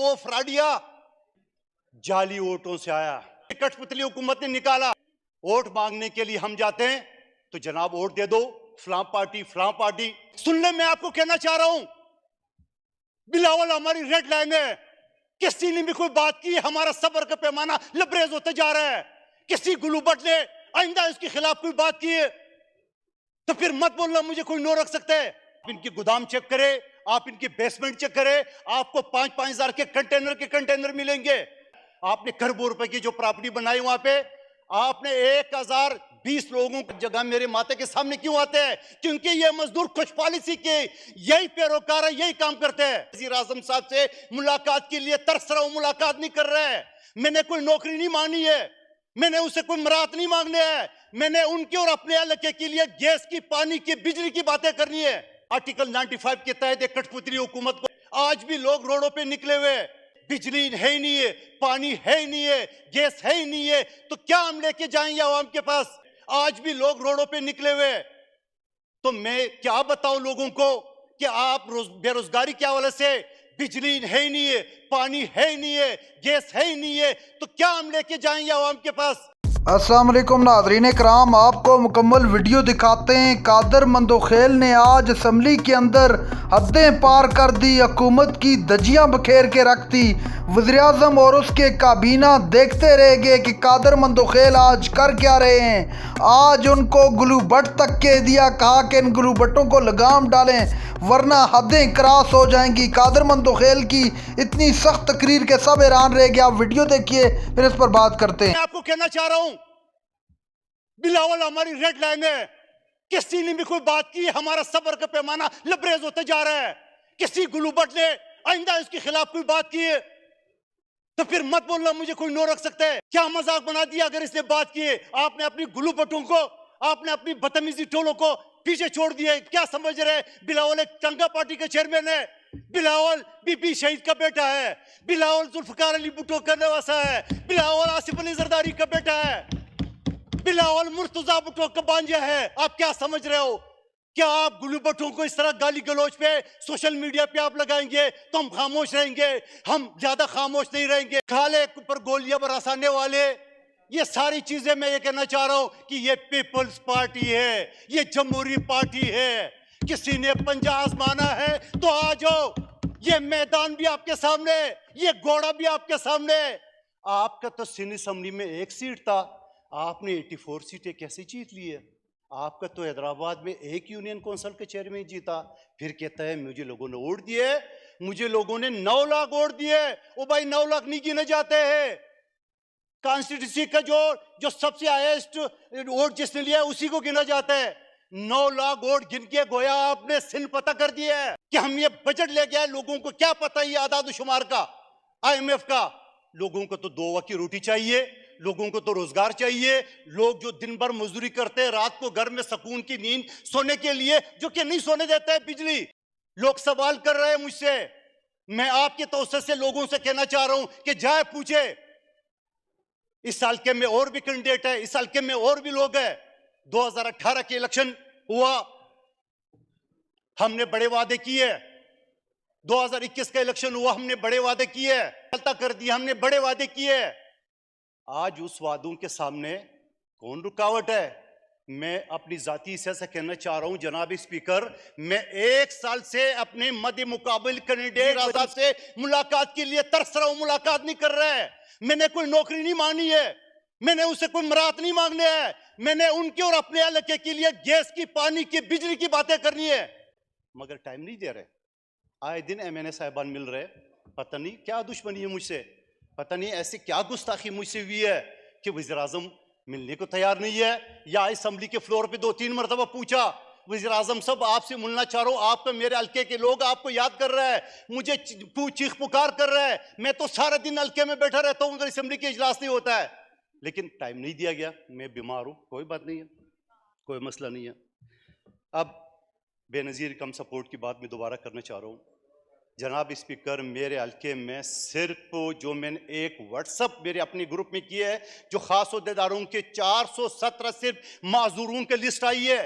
वो फ्राडिया जाली वोटों से आया। कठपुतली हुकूमत ने निकाला। वोट मांगने के लिए हम जाते हैं तो जनाब वोट दे दो, फलां पार्टी। सुन ले, मैं आपको कहना चाह रहा हूं, बिलावल हमारी रेड लाइन है। किसी ने भी कोई बात की, हमारा सब्र का पैमाना लबरेज होते जा रहा है। किसी गुलूबट ने आइंदा इसके खिलाफ कोई बात की है तो फिर मत बोलना मुझे कोई नो रख सकता है। आप इनके गोदाम चेक करें, आप इनके बेसमेंट चेक करें, आपको 5-5 हजार के कंटेनर मिलेंगे। आपने खरबों रुपए की जो प्रॉपर्टी बनाई वहां पे, आपने 1020 लोगों की जगह मेरे माथे के सामने क्यों आते हैं? क्योंकि ये मजदूर खुश पॉलिसी के यही पैरोकार है, यही काम करते हैं। वज़ीर आज़म साहब से मुलाकात के लिए तरस रहा हूं, मुलाकात नहीं कर रहे हैं। मैंने कोई नौकरी नहीं मांगी है, मैंने उसे कोई मरात नहीं मांगने हैं। मैंने उनके और अपने इलाके के लिए गैस की, पानी की, बिजली की बातें करनी है। आर्टिकल 95 के तहत एक कठपुतली हुकूमत को आज भी लोग रोडों पे निकले हुए, बिजली है ही नहीं है, पानी है ही नहीं है, गैस है ही नहीं है, तो क्या हम लेके जाएंगे आवाम के पास? आज भी लोग रोडों पे निकले हुए। तो मैं क्या बताऊं लोगों को कि आप बेरोजगारी के हवाले से, बिजली है ही नहीं है, पानी है ही नहीं है, गैस है ही नहीं है, तो क्या हम लेके जाएंगे आवाम के पास? अस्सलाम वालेकुम नाज़रीन कराम, आपको मुकम्मल वीडियो दिखाते हैं। कादर मंदोखेल ने आज असम्बली के अंदर हदें पार कर दी, हुकूमत की धज्जियां बखेर के रख दी। वज़ीर-ए-आज़म और उसके काबीना देखते रह गए कि कादर मंदोखेल आज कर क्या रहे हैं। आज उनको ग्लू बट तक के दिया, कहा कि इन ग्लू बटों को लगाम डालें वरना हदें क्रॉस हो जाएंगी। कादर मंदोखेल की इतनी सख्त तकरीर के सब हैरान रह गया। आप वीडियो देखिए, फिर इस पर बात करते हैं। मैं आपको कहना चाह रहा हूं, बिलावल हमारी रेड लाइन है। किसी ने भी कोई बात की, हमारा सब्र का पैमाना लबरेज होते जा रहा है। किसी गुलूबट ने आइंदा इसके खिलाफ कोई बात की है तो फिर मत बोलना मुझे कोई नो रख सकता है। क्या मजाक बना दिया अगर इसने बात की है? आपने अपनी गुलूबटों को, आपने अपनी बदतमीजी टोलों को पीछे छोड़ दिया। क्या समझ रहे? बिलावल एक टंगा पार्टी के चेयरमैन है, बिलावल बीबी शहीद का बेटा है, बिलावल जुल्फकार अली भुट्टो का नवासा है, बिलावल आसिफ अली जरदारी का बेटा है, बिलावल मुर्तजा भुट्टो का भांजा है। आप क्या समझ रहे हो? क्या आप गुलूबटों को इस तरह गाली गलौज पे सोशल मीडिया पे आप लगाएंगे तो हम खामोश रहेंगे? हम ज्यादा खामोश नहीं रहेंगे। खाले पर गोलियां बरसाने वाले, ये सारी चीजें मैं ये कहना चाह रहा हूं कि ये पीपल्स पार्टी है, ये जमहूरी पार्टी है। किसी ने पंजा आजमाना है तो आ जाओ, ये मैदान भी आपके सामने, ये घोड़ा भी आपके सामने। आपका तो सिंध असेंबली में 1 सीट था, आपने 84 सीटें कैसे जीत ली है? आपका तो हैदराबाद में 1 यूनियन काउंसिल के चेयरमैन जीता। फिर कहता है मुझे लोगों ने वोट दिए, मुझे लोगों ने 9 लाख वोट दिए। ओ भाई, 9 लाख नहीं गिने जाते हैं। कॉन्स्टिट्यूंसी का जो सबसे हाईएस्ट वोट जिसने लिया उसी को गिना जाता है। 9 लाख वोट गिन के गोया आपने सिंध पता कर दिया है कि हम ये बजट ले गए। लोगों को क्या पता ये आदाद शुमार का, IMF का? लोगों को तो 2 वक्त की रोटी चाहिए, लोगों को तो रोजगार चाहिए। लोग जो दिन भर मजदूरी करते हैं, रात को घर में सुकून की नींद सोने के लिए, जो कि नहीं सोने देता है बिजली। लोग सवाल कर रहे हैं मुझसे, मैं आपके तौसीए से लोगों से कहना चाह रहा हूं कि जाए पूछे। इस हल्के में और भी कैंडिडेट है, इस हल्के में और भी लोग हैं। 2018 के इलेक्शन हुआ, हमने बड़े वादे किए। 2021 का इलेक्शन हुआ, हमने बड़े वादे किए, सफलता कर दी, हमने बड़े वादे किए। आज उस वादों के सामने कौन रुकावट है? मैं अपनी जाती हिस्से से कहना चाह रहा हूं जनाब स्पीकर, मैं 1 साल से अपने मध्य मुकाबिल कैंडिडेट साहब से मुलाकात के लिए तरस रहा हूं, मुलाकात नहीं कर रहा है। मैंने कोई नौकरी नहीं मांगी है, मैंने उसे कोई मरात नहीं मांगने हैं। मैंने उनके और अपने इलाके के लिए गैस की, पानी की, बिजली की बातें करनी है, मगर टाइम नहीं दे रहे। आए दिन MNA साहिबान मिल रहे, पता नहीं क्या दुश्मनी है मुझसे, पता नहीं ऐसी क्या गुस्ताखी मुझसे हुई है कि वज़ीर आज़म मिलने को तैयार नहीं है। या असेंबली के फ्लोर पे 2-3 मरतबा पूछा, वज़ीर आज़म साहब आपसे मिलना चाह रहा हूं, आपका मेरे हल्के के लोग आपको याद कर रहे हैं, मुझे चीख पुकार कर रहे हैं। मैं तो सारा दिन हल्के में बैठा रहता हूं, उधर असेंबली के इजलास नहीं होता है, लेकिन टाइम नहीं दिया गया। मैं बीमार हूं, कोई बात नहीं है, कोई मसला नहीं है। अब बेनज़ीर कम सपोर्ट की बात मैं दोबारा करना चाह रहा हूं जनाब स्पीकर। मेरे हल्के में सिर्फ जो मैंने एक व्हाट्सअप मेरे अपने ग्रुप में किया है, जो खास अहदेदारों के 417 सिर्फ माजूरों की लिस्ट आई है।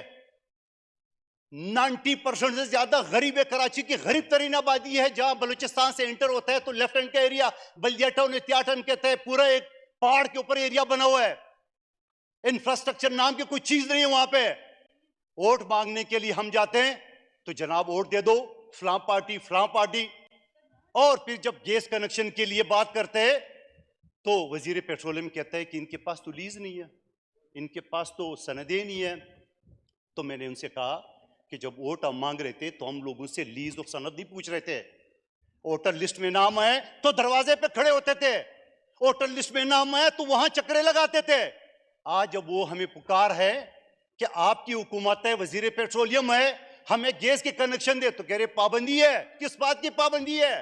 90% से ज्यादा गरीब है। कराची की गरीब तरीन आबादी है। जहां बलूचिस्तान से इंटर होता है तो लेफ्ट हैंड का एरिया बल्दिया टाउन इत्याटन कहते हैं, पूरा एक पहाड़ के ऊपर एरिया बना हुआ है। इंफ्रास्ट्रक्चर नाम की कोई चीज नहीं है वहां पे। वोट मांगने के लिए हम जाते हैं तो जनाब वोट दे दो, फलां पार्टी। और फिर जब गैस कनेक्शन के लिए बात करते हैं तो वजीर पेट्रोलियम कहता है कि इनके पास तो लीज नहीं है, इनके पास तो सनदें नहीं है। तो मैंने उनसे कहा कि जब वोट हम मांग रहे थे तो हम लोगों से लीज और सनद नहीं पूछ रहे थे। वोटर लिस्ट में नाम आए तो दरवाजे पे खड़े होते थे, वोटर लिस्ट में नाम आए तो वहां चक्करे लगाते थे। आज जब वो हमें पुकार है कि आपकी हुकूमत है, वजीर पेट्रोलियम है, हमें गैस के कनेक्शन दे, तो कह रहे पाबंदी है। किस बात की पाबंदी है?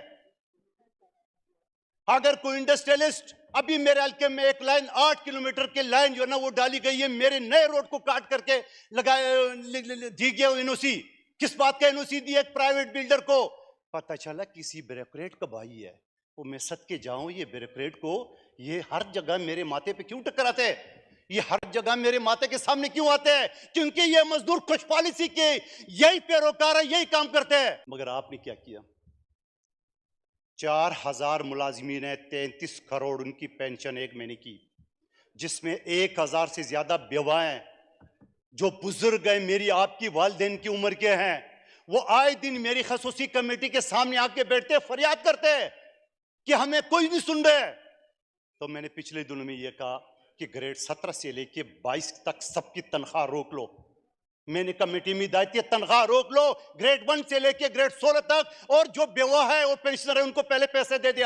अगर कोई इंडस्ट्रियलिस्ट, अभी मेरे हल्के में एक लाइन 8 किलोमीटर की लाइन जो है ना वो डाली गई है, मेरे नए रोड को काट करके दी गया एनओसी। किस बात का एनओसी दिया? एक प्राइवेट बिल्डर को। पता चला किसी ब्यूरोक्रेट का भाई है। वो मैं सदके जाऊं, ये ब्यूरोक्रेट को ये हर जगह मेरे माथे पे क्यों टकराते हैं? ये हर जगह मेरे माथे के सामने क्यों आते हैं? क्योंकि ये मजदूर खुश पॉलिसी के यही पैरोकार है, यही काम करते हैं। मगर आपने क्या किया? 4000 मुलाजिमीन है, 33 करोड़ उनकी पेंशन एक महीने की, जिसमें 1000 से ज्यादा बेवाएं जो बुजुर्ग हैं, मेरी आपकी वालिदैन की उम्र के हैं। वो आए दिन मेरी खसूसी कमेटी के सामने आके बैठते, फरियाद करते हैं कि हमें कोई नहीं सुन रहे। तो मैंने पिछले दिनों में यह कहा कि ग्रेड 17 से लेके 22 तक सबकी तनख्वाह रोक लो। मैंने कमेटी में हिदायत की, तनख्वाह रोक लो ग्रेड 1 से लेके ग्रेड 16 तक, और जो बेवा है वो पेंशनर है उनको पहले पैसे दे दे।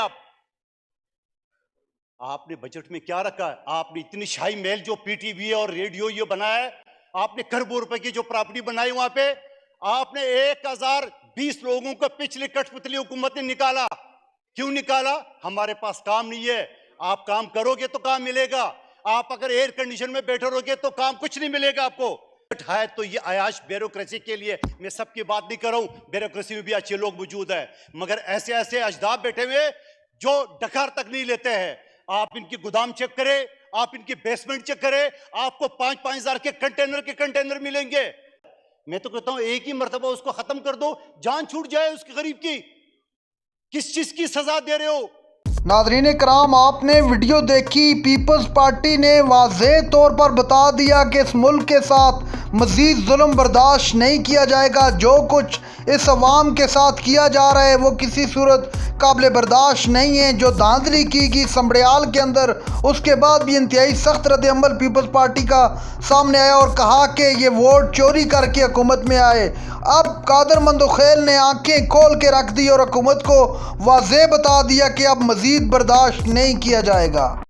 आपने बजट में क्या रखा है? आपने इतनी शाही महल जो पीटीवी और रेडियो ये बनाया है, आपने खरबों रुपए की जो प्रॉपर्टी बनाई वहां पे, आपने 1020 लोगों को पिछली कठपुतली हुकूमत ने निकाला। क्यों निकाला? हमारे पास काम नहीं है। आप काम करोगे तो काम मिलेगा, आप अगर एयर कंडीशन में बैठे रहोगे तो काम कुछ नहीं मिलेगा आपको। है तो ये आयाश ब्यूरोक्रेसी के लिए, मैं सबकी बात नहीं कर रहा हूं, ब्यूरोक्रेसी में भी अच्छे लोग मौजूद है, मगर ऐसे ऐसे अजदाब बैठे हुए जो डकार तक नहीं लेते हैं। आप इनकी गोदाम चेक करें, आप इनकी बेसमेंट चेक करें, आपको 5-5 हजार के कंटेनर मिलेंगे। मैं तो कहता हूं एक ही मर्तबा उसको खत्म कर दो, जान छूट जाए उसके गरीब की। किस चीज की सजा दे रहे हो? नाज़रीन कराम, आपने वीडियो देखी। पीपल्स पार्टी ने वाज़ेह तौर पर बता दिया कि इस मुल्क के साथ मज़ीद जुल्म बर्दाश्त नहीं किया जाएगा। जो कुछ इस अवाम के साथ किया जा रहा है वो किसी सूरत काबिल बर्दाश्त नहीं है। जो धांधली की गई समड़ियाल के अंदर, उसके बाद भी इंतहाई सख्त रद्द-ए-अमल पीपल्स पार्टी का सामने आया और कहा कि ये वोट चोरी करके हुकूमत में आए। अब कादर मंदोखेल ने आंखें खोल के रख दी और हुकूमत को वाज़ेह बता दिया कि अब मज़ीद बर्दाश्त नहीं किया जाएगा।